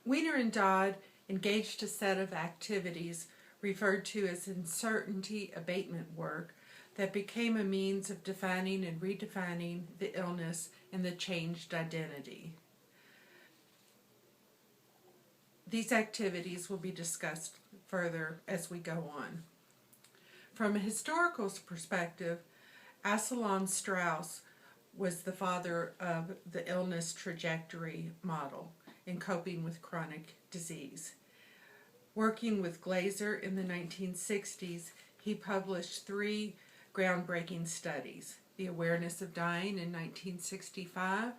Weiner and Dodd engaged a set of activities referred to as uncertainty abatement work that became a means of defining and redefining the illness and the changed identity. These activities will be discussed further as we go on. From a historical perspective, Absalom Strauss was the father of the illness trajectory model in coping with chronic disease. Working with Glaser in the 1960s, he published 3 groundbreaking studies: The Awareness of Dying in 1965,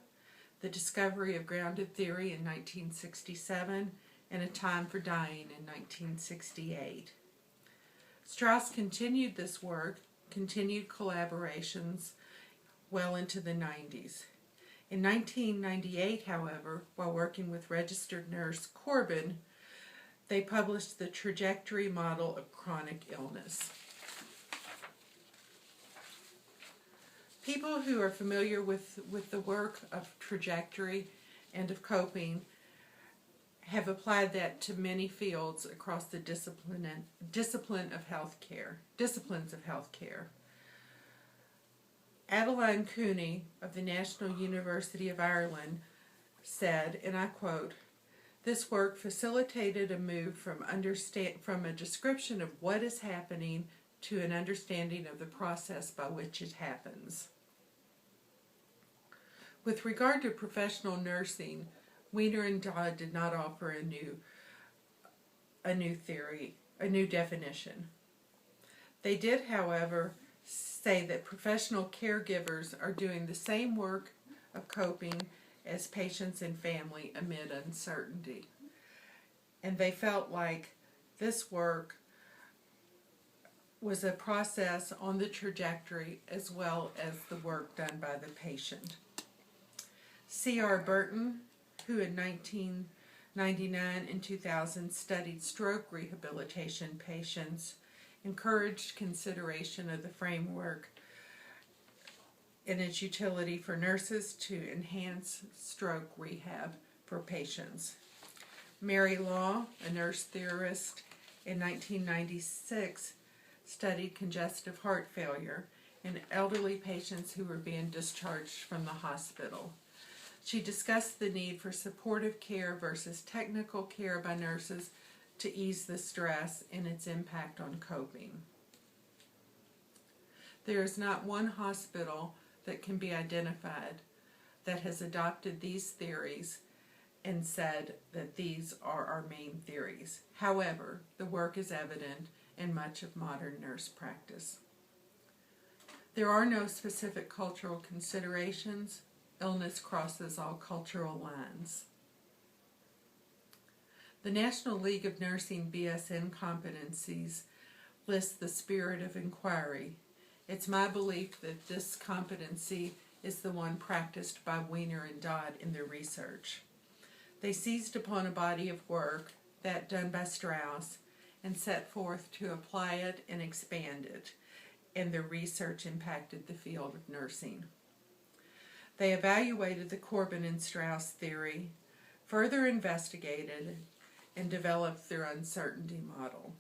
The Discovery of Grounded Theory in 1967, and A Time for Dying in 1968. Strauss continued this work, continued collaborations well into the 90s. In 1998, however, while working with registered nurse Corbin, they published the Trajectory Model of Chronic Illness. People who are familiar with the work of trajectory and of coping have applied that to many fields across the disciplines of healthcare. Adeline Cooney of the National University of Ireland said, and I quote, "This work facilitated a move from a description of what is happening to an understanding of the process by which it happens." With regard to professional nursing, Weiner and Dodd did not offer a new definition. They did, however, say that professional caregivers are doing the same work of coping as patients and family amid uncertainty. And they felt like this work was a process on the trajectory as well as the work done by the patient. C.R. Burton, who in 1999 and 2000 studied stroke rehabilitation patients, encouraged consideration of the framework and its utility for nurses to enhance stroke rehab for patients. Mary Law, a nurse theorist, in 1996 studied congestive heart failure in elderly patients who were being discharged from the hospital. She discussed the need for supportive care versus technical care by nurses to ease the stress and its impact on coping. There is not one hospital that can be identified that has adopted these theories and said that these are our main theories. However, the work is evident in much of modern nurse practice. There are no specific cultural considerations. Illness crosses all cultural lines. The National League of Nursing BSN competencies lists the spirit of inquiry. It's my belief that this competency is the one practiced by Weiner and Dodd in their research. They seized upon a body of work, that done by Strauss, and set forth to apply it and expand it, and their research impacted the field of nursing. They evaluated the Corbin and Strauss theory, further investigated, and developed their uncertainty model.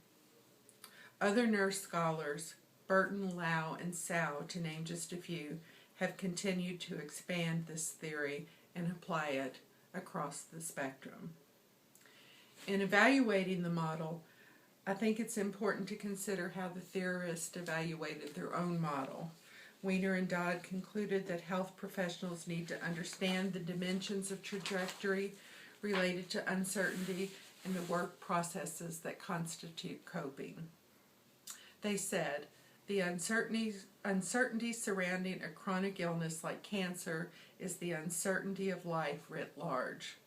Other nurse scholars, Burton, Lau, and Sau, to name just a few, have continued to expand this theory and apply it across the spectrum. In evaluating the model, I think it's important to consider how the theorists evaluated their own model. Weiner and Dodd concluded that health professionals need to understand the dimensions of trajectory related to uncertainty and the work processes that constitute coping. They said, the uncertainty surrounding a chronic illness like cancer is the uncertainty of life writ large.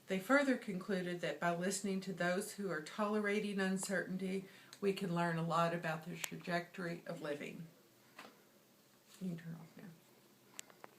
They further concluded that by listening to those who are tolerating uncertainty, we can learn a lot about the trajectory of living. You can turn off now.